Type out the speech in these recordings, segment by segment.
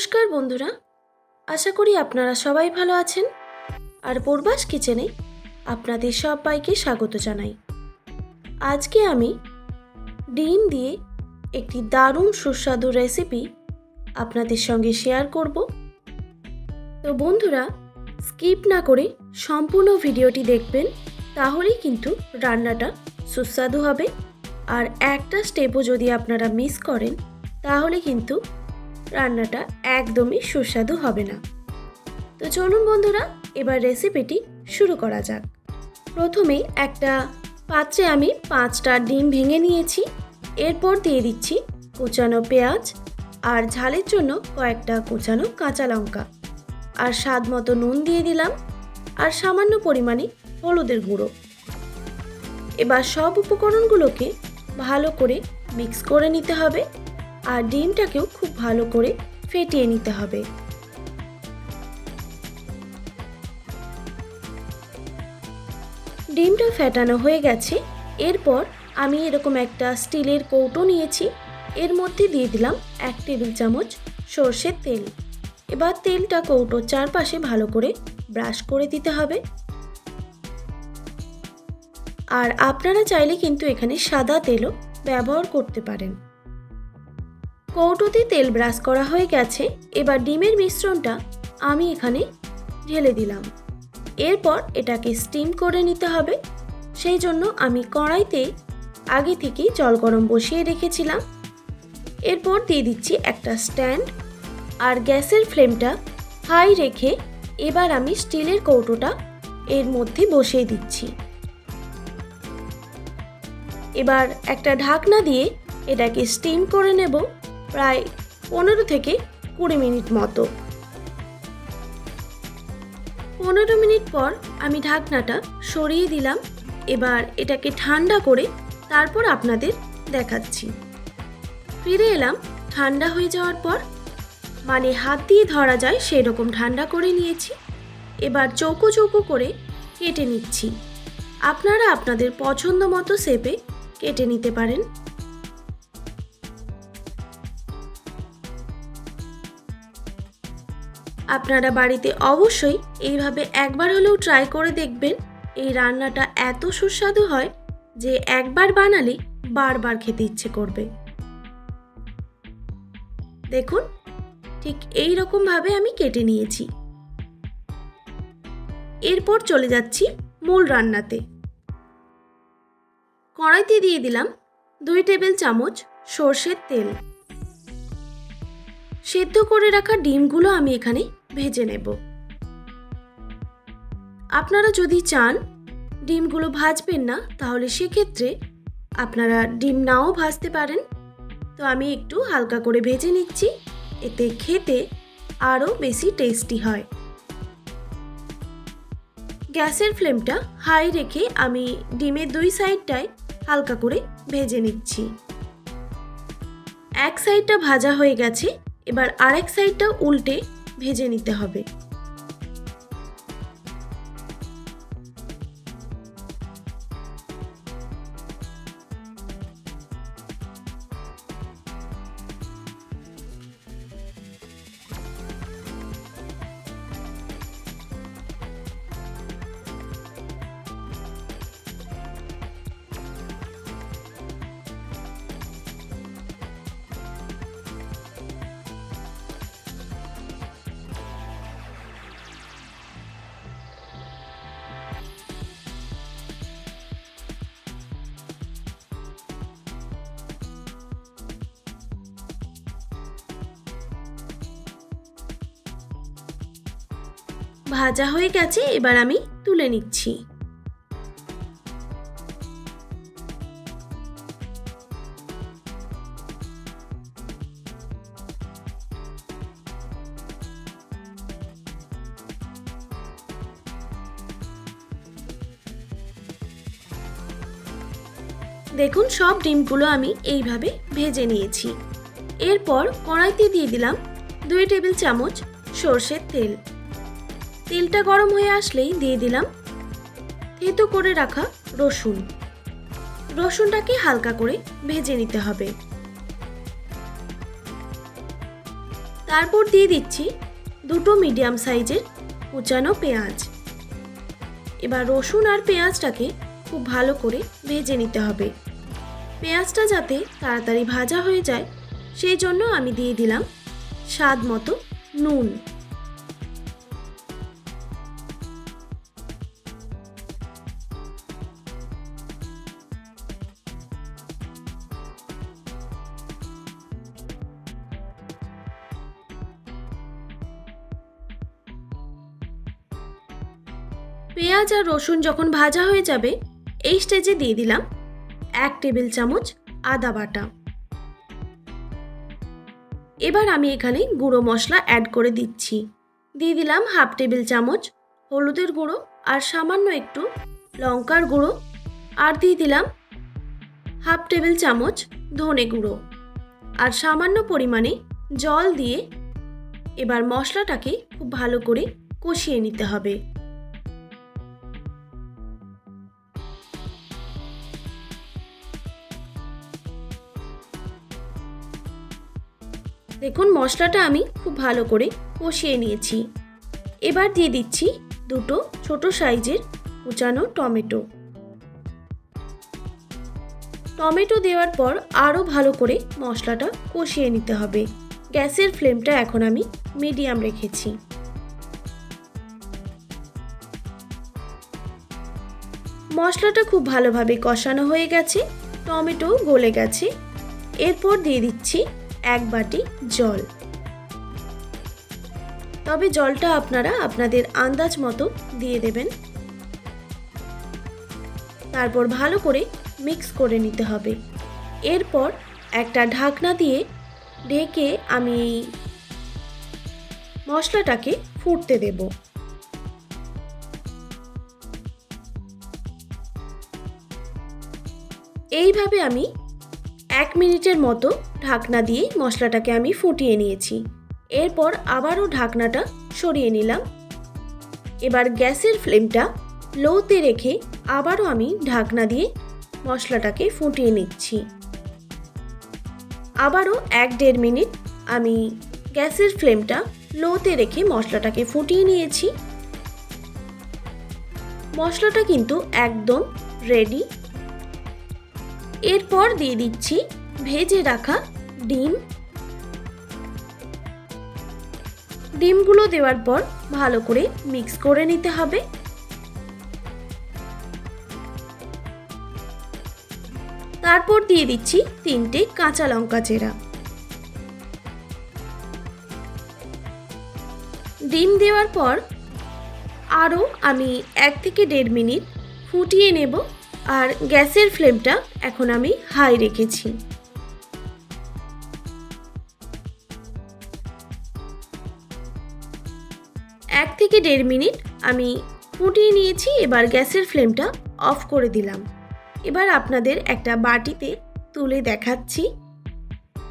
নমস্কার বন্ধুরা, আশা করি আপনারা সবাই ভালো আছেন। আর পূর্বাস কিচেনে আপনাদের সবাইকে স্বাগত জানাই। আজকে আমি ডিম দিয়ে একটি দারুণ সুস্বাদু রেসিপি আপনাদের সঙ্গে শেয়ার করব। তো বন্ধুরা, স্কিপ না করে সম্পূর্ণ ভিডিওটি দেখবেন, তাহলেই কিন্তু রান্নাটা সুস্বাদু হবে। আর একটা স্টেপও যদি আপনারা মিস করেন, তাহলে কিন্তু রান্নাটা একদমই সুস্বাদু হবে না। তো চলুন বন্ধুরা, এবার রেসিপিটি শুরু করা যাক। প্রথমে একটা পাত্রে আমি 5টা ডিম ভেঙে নিয়েছি। এরপর দিয়ে দিচ্ছি কুচানো পেঁয়াজ, আর ঝালের জন্য কয়েকটা কুচানো কাঁচা লঙ্কা, আর স্বাদ মতো নুন দিয়ে দিলাম, আর সামান্য পরিমাণে হলুদের গুঁড়ো। এবার সব উপকরণগুলোকে ভালো করে মিক্স করে নিতে হবে, আর ডিমটাকেও খুব ভালো করে ফেটিয়ে নিতে হবে। ডিমটা ফেটানো হয়ে গেছে। এরপর আমি এরকম একটা স্টিলের কৌটো নিয়েছি, এর মধ্যে দিয়ে দিলাম 1 টেবিল চামচ সর্ষের তেল। এবার তেলটা কৌটোর চারপাশে ভালো করে ব্রাশ করে দিতে হবে। আর আপনারা চাইলে কিন্তু এখানে সাদা তেলও ব্যবহার করতে পারেন। কৌটোতে তেল ব্রাশ করা হয়ে গেছে। এবার ডিমের মিশ্রণটা আমি এখানে ঢেলে দিলাম। এরপর এটাকে স্টিম করে নিতে হবে। সেই জন্য আমি কড়াইতে আগে থেকেই জল গরম বসিয়ে রেখেছিলাম। এরপর দিয়ে দিচ্ছি একটা স্ট্যান্ড, আর গ্যাসের ফ্লেমটা হাই রেখে এবার আমি স্টিলের কৌটোটা এর মধ্যে বসিয়ে দিচ্ছি। এবার একটা ঢাকনা দিয়ে এটাকে স্টিম করে নেব প্রায় 15 থেকে 20 মিনিট মতো। 15 মিনিট পর আমি ঢাকনাটা সরিয়ে দিলাম। এবার এটাকে ঠান্ডা করে তারপর আপনাদের দেখাচ্ছি। ফিরে এলাম ঠান্ডা হয়ে যাওয়ার পর, মানে হাত দিয়ে ধরা যায় সেরকম ঠান্ডা করে নিয়েছি। এবার চৌকো চৌকো করে কেটে নিচ্ছি। আপনারা আপনাদের পছন্দ মতো শেপে কেটে নিতে পারেন। আপনারা বাড়িতে অবশ্যই এইভাবে একবার হলেও ট্রাই করে দেখবেন। এই রান্নাটা এত সুস্বাদু হয় যে একবার বানালে বারবার খেতে ইচ্ছে করবে। দেখুন, ঠিক এই রকমভাবে আমি কেটে নিয়েছি। এরপর চলে যাচ্ছি মূল রান্নাতে। কড়াইতে দিয়ে দিলাম 2 টেবিল চামচ সর্ষের তেল। সেদ্ধ করে রাখা ডিমগুলো আমি এখানে ভেজে নেব। আপনারা যদি চান ডিমগুলো ভাজবেন না, তাহলে সেক্ষেত্রে আপনারা ডিম নাও ভাজতে পারেন। তো আমি একটু হালকা করে ভেজে নিচ্ছি, এতে খেতে আরও বেশি টেস্টি হয়। গ্যাসের ফ্লেমটা হাই রেখে আমি ডিমের 2 সাইডটায় হালকা করে ভেজে নিচ্ছি। এক সাইডটা ভাজা হয়ে গেছে, এবার আরেক সাইডটা উল্টে ভেজে নিতে হবে। ভাজা হয়ে গেছে, এবার আমি তুলে নিচ্ছি। দেখুন, সব ডিমগুলো আমি এইভাবে ভেজে নিয়েছি। এরপর কড়াইতে দিয়ে দিলাম 2 টেবিল চামচ সর্ষের তেল। তেলটা গরম হয়ে আসলেই দিয়ে দিলাম থেতো করে রাখা রসুন। রসুনটাকে হালকা করে ভেজে নিতে হবে। তারপর দিয়ে দিচ্ছি 2 মিডিয়াম সাইজের কুচানো পেঁয়াজ। এবার রসুন আর পেঁয়াজটাকে খুব ভালো করে ভেজে নিতে হবে। পেঁয়াজটা যাতে তাড়াতাড়ি ভাজা হয়ে যায় সেই জন্য আমি দিয়ে দিলাম স্বাদ মতো নুন। পেঁয়াজ আর রসুন যখন ভাজা হয়ে যাবে এই স্টেজে দিয়ে দিলাম 1 টেবিল চামচ আদা বাটা। এবার আমি এখানে গুঁড়ো মশলা অ্যাড করে দিচ্ছি। দিয়ে দিলাম 1/2 টেবিল চামচ হলুদের গুঁড়ো আর সামান্য একটু লঙ্কার গুঁড়ো, আর দিয়ে দিলাম 1/2 টেবিল চামচ ধনে গুঁড়ো আর সামান্য পরিমাণে জল দিয়ে এবার মশলাটাকে খুব ভালো করে কষিয়ে নিতে হবে। দেখুন মশলাটা আমি খুব ভালো করে কষিয়ে নিয়েছি। এবার দিয়ে দিচ্ছি 2 ছোট সাইজের কুচানো টমেটো। টমেটো দেওয়ার পর আরও ভালো করে মশলাটা কষিয়ে নিতে হবে। গ্যাসের ফ্লেমটা এখন আমি মিডিয়াম রেখেছি। মশলাটা খুব ভালোভাবে কষানো হয়ে গেছে, টমেটো গলে গেছে। এরপর দিয়ে দিচ্ছি 1 বাটি জল। তবে জলটা আপনারা আপনাদের আন্দাজ মতো দিয়ে দেবেন। তারপর ভালো করে মিক্স করে নিতে হবে। এরপর একটা ঢাকনা দিয়ে ঢেকে আমি মশলাটাকে ফুটতে দেব। এইভাবে আমি 1 মিনিটের মতো ঢাকনা দিয়ে মশলাটাকে আমি ফুটিয়ে নিয়েছি। এরপর আবারও ঢাকনাটা সরিয়ে নিলাম। এবার গ্যাসের ফ্লেমটা লোতে রেখে আবারও আমি ঢাকনা দিয়ে মশলাটাকে ফুটিয়ে নিচ্ছি। আবারও 1-1.5 মিনিট আমি গ্যাসের ফ্লেমটা লোতে রেখে মশলাটাকে ফুটিয়ে নিয়েছি। মশলাটা কিন্তু একদম রেডি। এরপর দিয়ে দিচ্ছি ভেজে রাখা ডিম। ডিমগুলো দেওয়ার পর ভালো করে মিক্স করে নিতে হবে। তারপর দিয়ে দিচ্ছি 3টে কাঁচা লঙ্কা চেরা। ডিম দেওয়ার পর আরও আমি 1 থেকে 1.5 মিনিট ফুটিয়ে নেব। আর গ্যাসের ফ্লেমটা এখন আমি হাই রেখেছি। 1 থেকে 1.5 মিনিট আমি ফুটিয়ে নিয়েছি। এবার গ্যাসের ফ্লেমটা অফ করে দিলাম। এবার আপনাদের একটা বাটিতে তুলে দেখাচ্ছি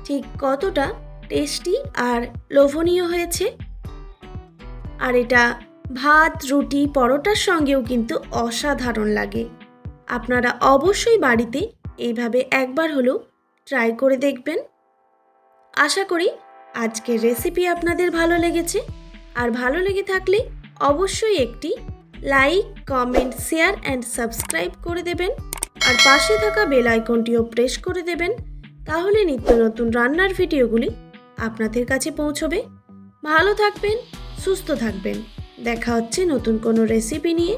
ঠিক কতটা টেস্টি আর লোভনীয় হয়েছে। আর এটা ভাত, রুটি, পরোটার সঙ্গেও কিন্তু অসাধারণ লাগে। আপনারা অবশ্যই বাড়িতে এইভাবে একবার হলেও ট্রাই করে দেখবেন। আশা করি আজকের রেসিপি আপনাদের ভালো লেগেছে। আর ভালো লেগে থাকলে অবশ্যই একটি like, comment, share and subscribe করে দেবেন। আর পাশে থাকা বেল আইকনটিও প্রেস করে দেবেন। তাহলে নিত্য নতুন রান্নার ভিডিওগুলি আপনাদের কাছে পৌঁছবে। ভালো থাকবেন, সুস্থ থাকবেন। দেখা হচ্ছে নতুন কোনো রেসিপি নিয়ে।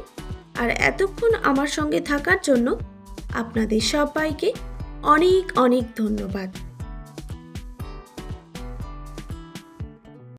আর এতক্ষণ আমার সঙ্গে থাকার জন্য আপনাদের সবাইকে অনেক অনেক ধন্যবাদ।